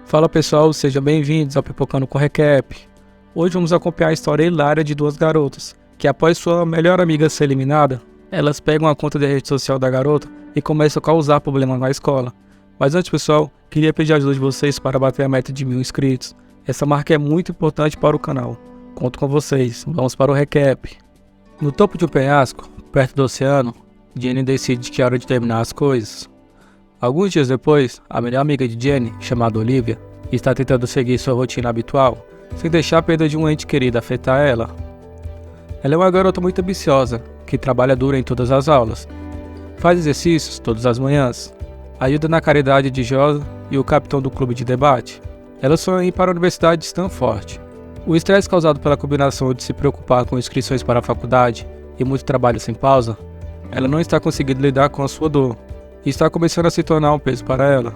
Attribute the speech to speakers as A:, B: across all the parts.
A: Fala pessoal, sejam bem-vindos ao Pipocando com Recap. Hoje vamos acompanhar a história hilária de duas garotas, que após sua melhor amiga ser eliminada, elas pegam a conta da rede social da garota e começam a causar problemas na escola. Mas antes pessoal, queria pedir a ajuda de vocês para bater a meta de 1000 inscritos. Essa marca é muito importante para o canal. Conto com vocês, vamos para o recap. No topo de um penhasco, perto do oceano, Jenny decide que é hora de terminar as coisas. Alguns dias depois, a melhor amiga de Jenny, chamada Olivia, está tentando seguir sua rotina habitual, sem deixar a perda de um ente querido afetar ela. Ela é uma garota muito ambiciosa, que trabalha duro em todas as aulas, faz exercícios todas as manhãs, ajuda na caridade de Josa e o capitão do clube de debate. Ela sonha em ir para a Universidade de Stanford. O estresse causado pela combinação de se preocupar com inscrições para a faculdade e muito trabalho sem pausa, ela não está conseguindo lidar com a sua dor, e está começando a se tornar um peso para ela.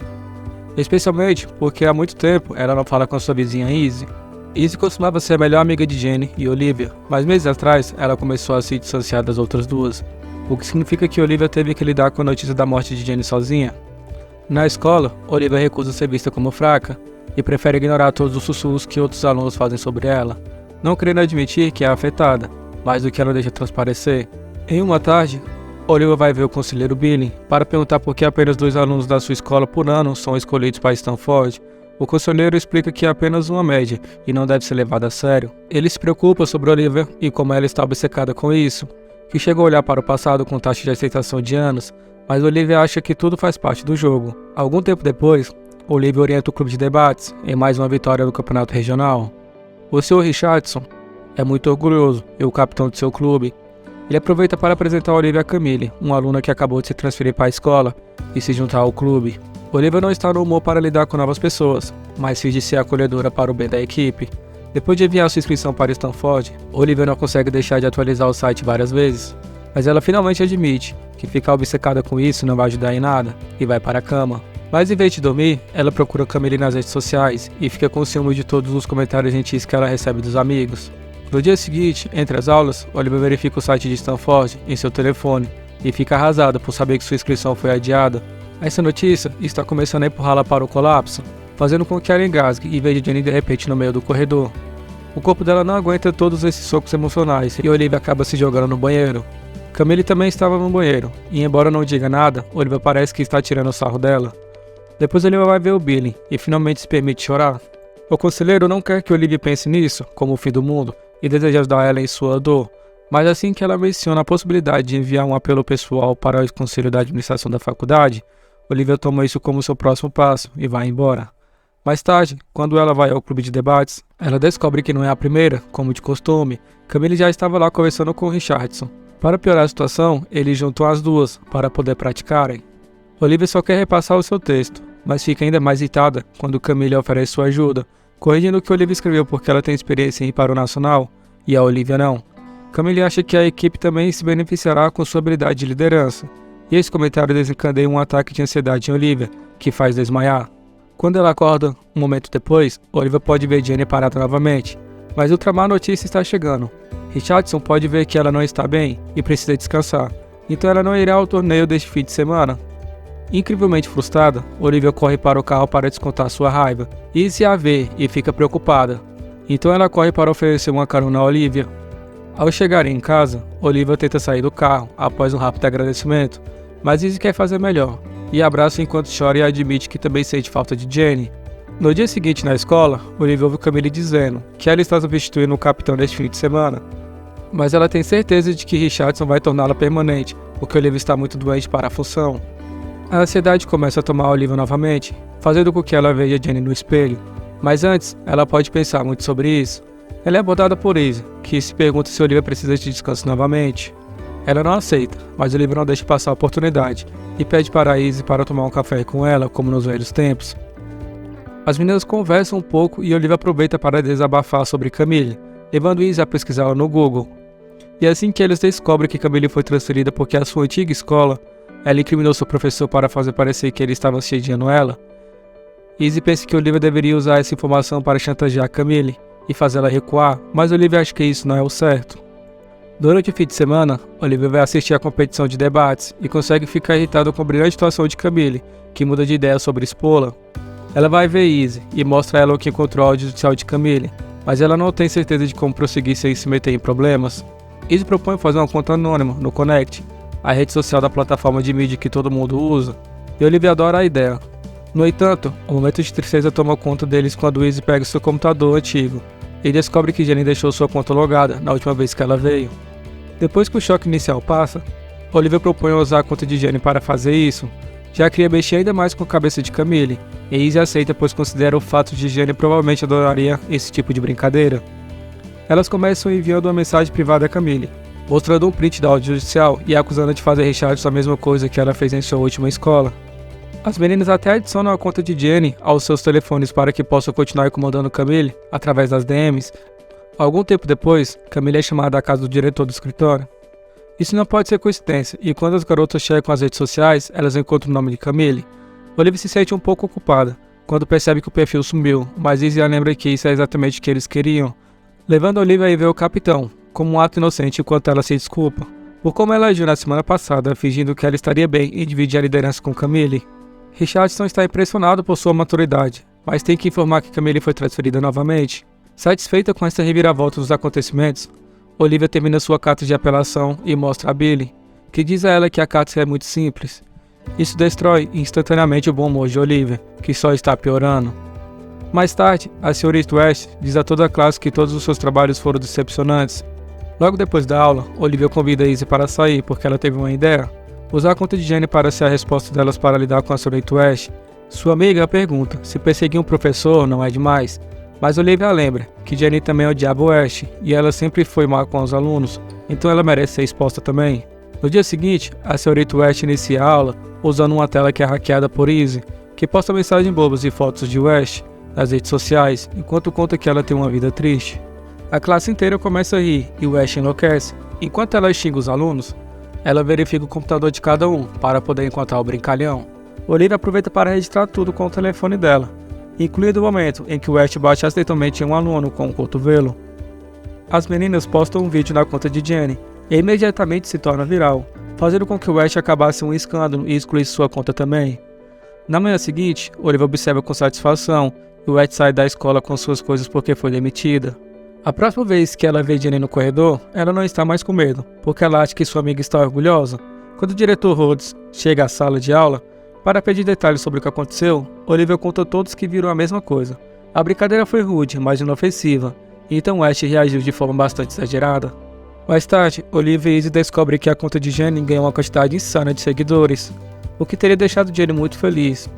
A: Especialmente porque há muito tempo ela não fala com sua vizinha Izzy. Izzy costumava ser a melhor amiga de Jenny e Olivia, mas meses atrás ela começou a se distanciar das outras duas, o que significa que Olivia teve que lidar com a notícia da morte de Jenny sozinha. Na escola, Olivia recusa ser vista como fraca e prefere ignorar todos os sussurros que outros alunos fazem sobre ela, não querendo admitir que é afetada, mais do que ela deixa transparecer. Em uma tarde, Olivia vai ver o conselheiro Billy para perguntar por que apenas 2 alunos da sua escola por ano são escolhidos para Stanford. O conselheiro explica que é apenas uma média e não deve ser levado a sério. Ele se preocupa sobre Olivia e como ela está obcecada com isso, que chega a olhar para o passado com taxa de aceitação de anos, mas Olivia acha que tudo faz parte do jogo. Algum tempo depois, Olivia orienta o clube de debates em mais uma vitória no campeonato regional. O Sr. Richardson é muito orgulhoso e o capitão de seu clube. Ele aproveita para apresentar a Olivia a Camille, uma aluna que acabou de se transferir para a escola e se juntar ao clube. Olivia não está no humor para lidar com novas pessoas, mas finge ser acolhedora para o bem da equipe. Depois de enviar sua inscrição para Stanford, Olivia não consegue deixar de atualizar o site várias vezes, mas ela finalmente admite que ficar obcecada com isso não vai ajudar em nada e vai para a cama. Mas em vez de dormir, ela procura Camille nas redes sociais e fica com ciúme de todos os comentários gentis que ela recebe dos amigos. No dia seguinte, entre as aulas, Olivia verifica o site de Stanford em seu telefone e fica arrasada por saber que sua inscrição foi adiada. Essa notícia está começando a empurrá-la para o colapso, fazendo com que ela engasgue e veja Jenny de repente no meio do corredor. O corpo dela não aguenta todos esses socos emocionais e Olivia acaba se jogando no banheiro. Camille também estava no banheiro e, embora não diga nada, Olivia parece que está tirando o sarro dela. Depois Olivia vai ver o Billy e finalmente se permite chorar. O conselheiro não quer que Olivia pense nisso como o fim do mundo e deseja ajudar ela em sua dor, mas assim que ela menciona a possibilidade de enviar um apelo pessoal para o conselho da administração da faculdade, Olivia toma isso como seu próximo passo e vai embora. Mais tarde, quando ela vai ao clube de debates, ela descobre que não é a primeira, como de costume. Camille já estava lá conversando com Richardson. Para piorar a situação, eles juntam as duas para poder praticarem. Olivia só quer repassar o seu texto, mas fica ainda mais irritada quando Camille oferece sua ajuda, corrigindo o que Olivia escreveu porque ela tem experiência em ir para o nacional, e a Olivia não. Camille acha que a equipe também se beneficiará com sua habilidade de liderança, e esse comentário desencadeia um ataque de ansiedade em Olivia, que faz desmaiar. Quando ela acorda, um momento depois, Olivia pode ver Jenny parada novamente, mas outra má notícia está chegando. Richardson pode ver que ela não está bem e precisa descansar, então ela não irá ao torneio deste fim de semana. Incrivelmente frustrada, Olivia corre para o carro para descontar sua raiva. Izzy a vê e fica preocupada. Então ela corre para oferecer uma carona a Olivia. Ao chegarem em casa, Olivia tenta sair do carro após um rápido agradecimento, mas Izzy quer fazer melhor e abraça enquanto chora e admite que também sente falta de Jenny. No dia seguinte na escola, Olivia ouve Camille dizendo que ela está substituindo o capitão neste fim de semana, mas ela tem certeza de que Richardson vai torná-la permanente, porque Olivia está muito doente para a função. A ansiedade começa a tomar Olivia novamente, fazendo com que ela veja Jenny no espelho, mas antes, ela pode pensar muito sobre isso. Ela é abordada por Izzy, que se pergunta se Olivia precisa de descanso novamente. Ela não aceita, mas Olivia não deixa passar a oportunidade, e pede para Izzy para tomar um café com ela, como nos velhos tempos. As meninas conversam um pouco e Olivia aproveita para desabafar sobre Camille, levando Izzy a pesquisá-la no Google. E assim que eles descobrem que Camille foi transferida porque a sua antiga escola, ela incriminou seu professor para fazer parecer que ele estava assediando ela, Izzy pensa que Olivia deveria usar essa informação para chantagear Camille e fazê-la recuar, mas Olivia acha que isso não é o certo. Durante o fim de semana, Olivia vai assistir à competição de debates e consegue ficar irritada com a brilhante atuação de Camille, que muda de ideia sobre expô-la. Ela vai ver Izzy e mostra a ela o que encontrou o áudio judicial de Camille, mas ela não tem certeza de como prosseguir sem se meter em problemas. Izzy propõe fazer uma conta anônima no Connect, a rede social da plataforma de mídia que todo mundo usa, e Olivia adora a ideia. No entanto, o momento de tristeza toma conta deles quando Izzy pega seu computador antigo e descobre que Jenny deixou sua conta logada na última vez que ela veio. Depois que o choque inicial passa, Olivia propõe usar a conta de Jenny para fazer isso, já queria mexer ainda mais com a cabeça de Camille, e Izzy aceita pois considera o fato de Jenny provavelmente adoraria esse tipo de brincadeira. Elas começam enviando uma mensagem privada a Camille, mostrando um print da áudio judicial e acusando de fazer Richardson a mesma coisa que ela fez em sua última escola. As meninas até adicionam a conta de Jenny aos seus telefones para que possam continuar incomodando Camille através das DMs. Algum tempo depois, Camille é chamada à casa do diretor do escritório. Isso não pode ser coincidência, e quando as garotas checam as redes sociais, elas encontram o nome de Camille. Olivia se sente um pouco ocupada, quando percebe que o perfil sumiu, mas Izzy a lembra que isso é exatamente o que eles queriam, levando Olivia a ver o capitão, como um ato inocente enquanto ela se desculpa, por como ela agiu na semana passada, fingindo que ela estaria bem em dividir a liderança com Camille. Richardson está impressionado por sua maturidade, mas tem que informar que Camille foi transferida novamente. Satisfeita com essa reviravolta dos acontecimentos, Olivia termina sua carta de apelação e mostra a Billy, que diz a ela que a carta é muito simples. Isso destrói instantaneamente o bom humor de Olivia, que só está piorando. Mais tarde, a senhorita West diz a toda a classe que todos os seus trabalhos foram decepcionantes. Logo depois da aula, Olivia convida Izzy para sair porque ela teve uma ideia: usar a conta de Jenny para ser a resposta delas para lidar com a senhorita West. Sua amiga pergunta se perseguir um professor não é demais, mas Olivia lembra que Jenny também odiava o West e ela sempre foi mal com os alunos, então ela merece ser exposta também. No dia seguinte, a senhorita West inicia a aula usando uma tela que é hackeada por Izzy, que posta mensagens bobas e fotos de West nas redes sociais, enquanto conta que ela tem uma vida triste. A classe inteira começa a rir e West enlouquece. Enquanto ela xinga os alunos, ela verifica o computador de cada um para poder encontrar o brincalhão. Olivia aproveita para registrar tudo com o telefone dela, incluindo o momento em que West bate acidentalmente em um aluno com o cotovelo. As meninas postam um vídeo na conta de Jenny e imediatamente se torna viral, fazendo com que West acabasse um escândalo e excluísse sua conta também. Na manhã seguinte, Olivia observa com satisfação e West sai da escola com suas coisas porque foi demitida. A próxima vez que ela vê Jenny no corredor, ela não está mais com medo, porque ela acha que sua amiga está orgulhosa. Quando o diretor Rhodes chega à sala de aula para pedir detalhes sobre o que aconteceu, Olivia conta a todos que viram a mesma coisa. A brincadeira foi rude, mas inofensiva, e então West reagiu de forma bastante exagerada. Mais tarde, Olivia e Izzy descobrem que a conta de Jenny ganhou uma quantidade insana de seguidores, o que teria deixado Jenny muito feliz.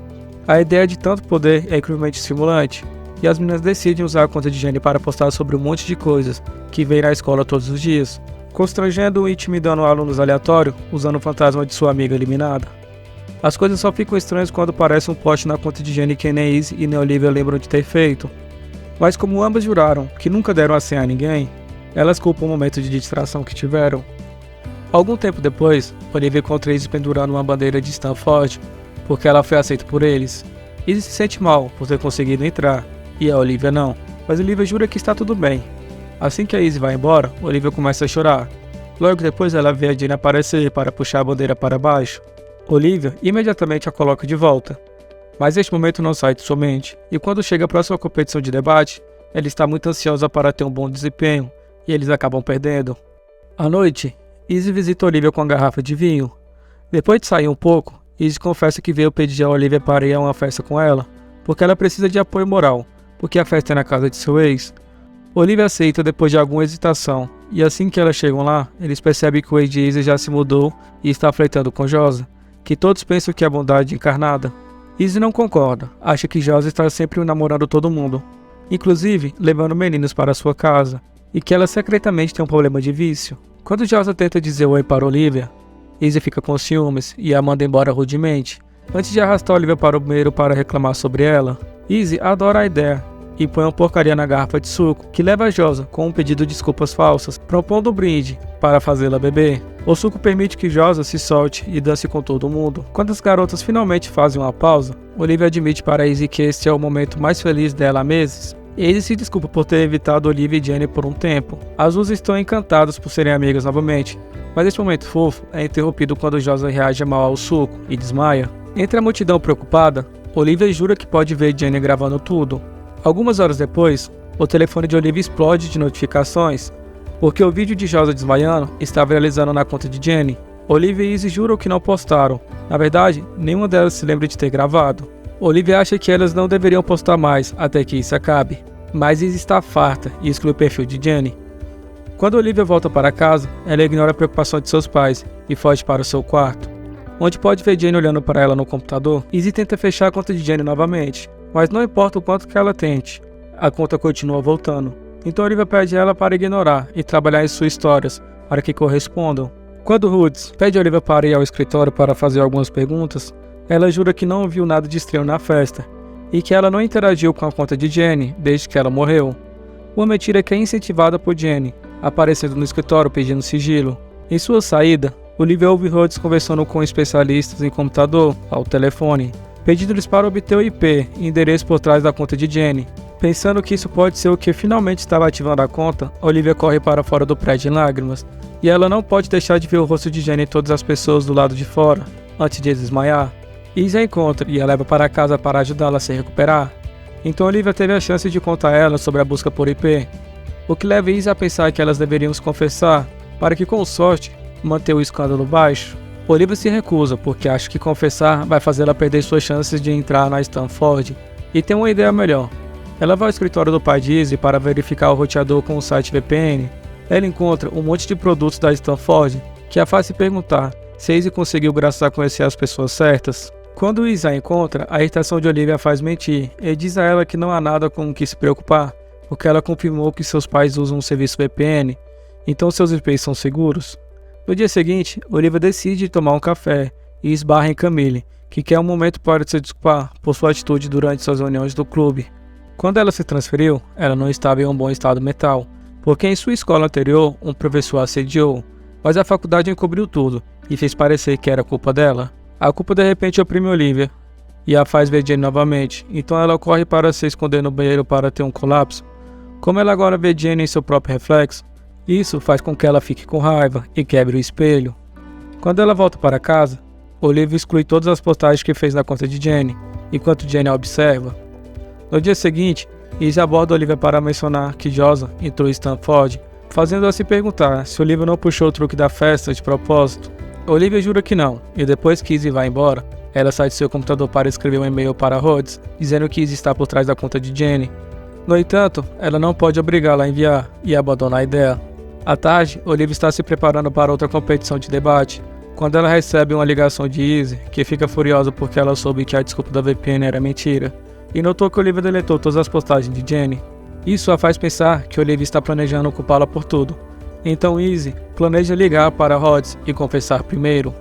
A: A ideia de tanto poder é incrivelmente estimulante, e as meninas decidem usar a conta de Jenny para postar sobre um monte de coisas que vem na escola todos os dias, constrangendo e intimidando alunos aleatórios usando o fantasma de sua amiga eliminada. As coisas só ficam estranhas quando aparece um post na conta de Jenny que nem Izzy e nem Olivia lembram de ter feito. Mas como ambas juraram que nunca deram a senha a ninguém, elas culpam o momento de distração que tiveram. Algum tempo depois, Olivia encontra Izzy pendurando uma bandeira de Stanford, porque ela foi aceita por eles. Izzy se sente mal por ter conseguido entrar, e a Olivia não, mas Olivia jura que está tudo bem. Assim que a Izzy vai embora, Olivia começa a chorar. Logo depois ela vê a Jenny aparecer para puxar a bandeira para baixo. Olivia imediatamente a coloca de volta, mas este momento não sai de sua mente, e quando chega a próxima competição de debate, ela está muito ansiosa para ter um bom desempenho, e eles acabam perdendo. À noite, Izzy visita Olivia com uma garrafa de vinho. Depois de sair um pouco, Izzy confessa que veio pedir a Olivia para ir a uma festa com ela, porque ela precisa de apoio moral, porque a festa é na casa de seu ex. Olivia aceita depois de alguma hesitação, e assim que elas chegam lá, eles percebem que o ex de Izzy já se mudou e está flertando com Josa, que todos pensam que é bondade encarnada. Izzy não concorda, acha que Josa está sempre namorando todo mundo, inclusive levando meninos para sua casa, e que ela secretamente tem um problema de vício. Quando Josa tenta dizer oi para Olivia, Izzy fica com ciúmes e a manda embora rudemente, antes de arrastar Olivia para o banheiro para reclamar sobre ela. Izzy adora a ideia e põe uma porcaria na garrafa de suco, que leva a Josa com um pedido de desculpas falsas, propondo um brinde para fazê-la beber. O suco permite que Josa se solte e dance com todo mundo. Quando as garotas finalmente fazem uma pausa, Olivia admite para Izzy que este é o momento mais feliz dela há meses. E Izzy se desculpa por ter evitado Olivia e Jenny por um tempo. As duas estão encantadas por serem amigas novamente, mas este momento fofo é interrompido quando Josa reage mal ao suco e desmaia. Entre a multidão preocupada, Olivia jura que pode ver Jenny gravando tudo. Algumas horas depois, o telefone de Olivia explode de notificações, porque o vídeo de Josa desmaiando estava realizando na conta de Jenny. Olivia e Izzy juram que não postaram. Na verdade, nenhuma delas se lembra de ter gravado. Olivia acha que elas não deveriam postar mais até que isso acabe, mas Izzy está farta e exclui o perfil de Jenny. Quando Olivia volta para casa, ela ignora a preocupação de seus pais e foge para o seu quarto, onde pode ver Jenny olhando para ela no computador. Izzy tenta fechar a conta de Jenny novamente, mas não importa o quanto que ela tente, a conta continua voltando. Então Olivia pede a ela para ignorar e trabalhar em suas histórias para que correspondam. Quando Woods pede a Olivia para ir ao escritório para fazer algumas perguntas, ela jura que não viu nada de estranho na festa e que ela não interagiu com a conta de Jenny desde que ela morreu. Uma mentira que é incentivada por Jenny, aparecendo no escritório pedindo sigilo. Em sua saída, Olivia ouve Woods conversando com especialistas em computador ao telefone, pedindo-lhes para obter o IP e endereço por trás da conta de Jenny. Pensando que isso pode ser o que finalmente estava ativando a conta, Olivia corre para fora do prédio em lágrimas, e ela não pode deixar de ver o rosto de Jenny e todas as pessoas do lado de fora, antes de desmaiar. Izzy a encontra e a leva para casa para ajudá-la a se recuperar. Então Olivia teve a chance de contar a ela sobre a busca por IP, o que leva Izzy a pensar que elas deveriam se confessar, para que com sorte, manter o escândalo baixo. Olivia se recusa porque acha que confessar vai fazê-la perder suas chances de entrar na Stanford, e tem uma ideia melhor. Ela vai ao escritório do pai de Izzy para verificar o roteador com o site VPN. Ela encontra um monte de produtos da Stanford que a faz se perguntar se Izzy conseguiu graças a conhecer as pessoas certas. Quando Izzy a encontra, a irritação de Olivia a faz mentir e diz a ela que não há nada com o que se preocupar, porque ela confirmou que seus pais usam um serviço VPN, então seus IPs são seguros. No dia seguinte, Olivia decide tomar um café e esbarra em Camille, que quer um momento para se desculpar por sua atitude durante suas reuniões do clube. Quando ela se transferiu, ela não estava em um bom estado mental, porque em sua escola anterior um professor a assediou, mas a faculdade encobriu tudo e fez parecer que era culpa dela. A culpa de repente oprime Olivia e a faz ver Jenny novamente, então ela corre para se esconder no banheiro para ter um colapso. Como ela agora vê Jenny em seu próprio reflexo, isso faz com que ela fique com raiva e quebre o espelho. Quando ela volta para casa, Olivia exclui todas as postagens que fez na conta de Jenny, enquanto Jenny a observa. No dia seguinte, Izzy aborda Olivia para mencionar que Josa entrou em Stanford, fazendo-a se perguntar se Olivia não puxou o truque da festa de propósito. Olivia jura que não, e depois que Izzy vai embora, ela sai de seu computador para escrever um e-mail para Woods, dizendo que Izzy está por trás da conta de Jenny. No entanto, ela não pode obrigá-la a enviar e abandona a ideia. À tarde, Olivia está se preparando para outra competição de debate, quando ela recebe uma ligação de Izzy, que fica furiosa porque ela soube que a desculpa da VPN era mentira, e notou que Olivia deletou todas as postagens de Jenny. Isso a faz pensar que Olivia está planejando culpá-la por tudo. Então Izzy planeja ligar para Woods e confessar primeiro.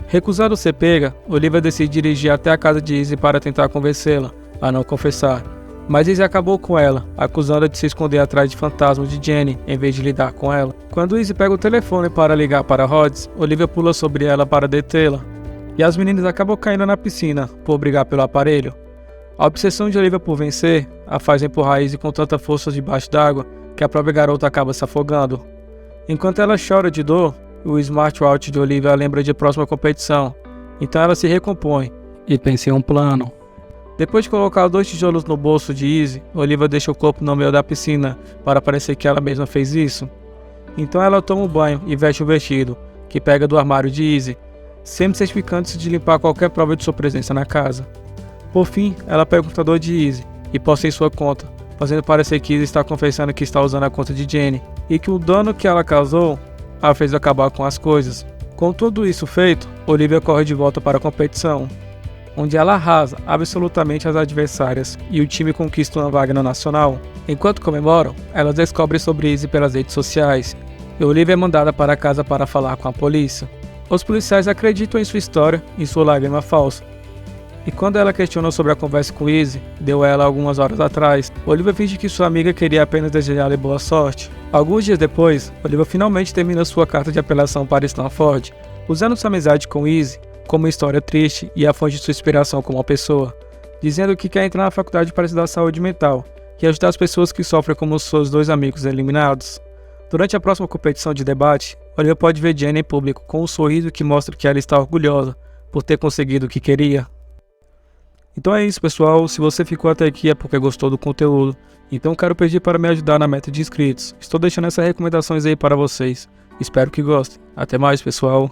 A: Recusado ser pega, Olivia decide dirigir até a casa de Izzy para tentar convencê-la a não confessar. Mas Izzy acabou com ela, acusando-a de se esconder atrás de fantasmas de Jenny em vez de lidar com ela. Quando Izzy pega o telefone para ligar para Woods, Olivia pula sobre ela para detê-la. E as meninas acabam caindo na piscina por brigar pelo aparelho. A obsessão de Olivia por vencer a faz empurrar Izzy com tanta força debaixo d'água que a própria garota acaba se afogando. Enquanto ela chora de dor, o smartwatch de Olivia a lembra de próxima competição, então ela se recompõe e pensa em um plano. Depois de colocar 2 tijolos no bolso de Izzy, Olivia deixa o corpo no meio da piscina para parecer que ela mesma fez isso. Então ela toma um banho e veste o vestido, que pega do armário de Izzy, sempre certificando-se de limpar qualquer prova de sua presença na casa. Por fim, ela pega o computador de Izzy e posta em sua conta, fazendo parecer que Izzy está confessando que está usando a conta de Jenny e que o dano que ela causou a fez acabar com as coisas. Com tudo isso feito, Olivia corre de volta para a competição, onde ela arrasa absolutamente as adversárias e o time conquista uma vaga no nacional. Enquanto comemoram, elas descobrem sobre Izzy pelas redes sociais e Olivia é mandada para casa para falar com a polícia. Os policiais acreditam em sua história e sua lágrima falsa. E quando ela questiona sobre a conversa com Izzy, deu a ela algumas horas atrás, Olivia finge que sua amiga queria apenas desejar-lhe boa sorte. Alguns dias depois, Olivia finalmente termina sua carta de apelação para Stanford, usando sua amizade com Izzy como uma história triste e a fonte de sua inspiração como uma pessoa, dizendo que quer entrar na faculdade para estudar saúde mental e ajudar as pessoas que sofrem como seus 2 amigos eliminados. Durante a próxima competição de debate, Olivia pode ver Jenny em público com um sorriso que mostra que ela está orgulhosa por ter conseguido o que queria. Então é isso, pessoal. Se você ficou até aqui é porque gostou do conteúdo. Então quero pedir para me ajudar na meta de inscritos. Estou deixando essas recomendações aí para vocês. Espero que gostem. Até mais, pessoal.